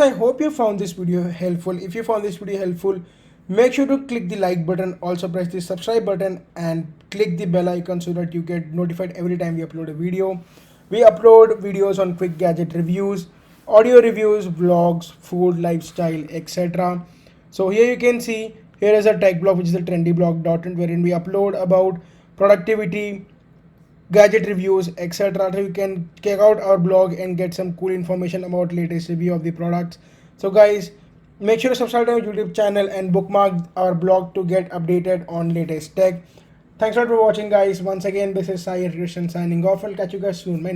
I hope you found this video helpful. If you found this video helpful, make sure to click the like button, also press the subscribe button and click the bell icon so that you get notified every time we upload a video. We upload videos on quick gadget reviews, audio reviews, vlogs, food, lifestyle, etc. So here you can see, here is a tech blog, which is the trendy blog.in, wherein we upload about productivity, gadget reviews, etc. So you can check out our blog and get some cool information about latest review of the products. So guys, make sure to subscribe to our YouTube channel and bookmark our blog to get updated on latest tech. Thanks a lot for watching, guys. Once again, this is Sai Christian signing off. I'll catch you guys soon.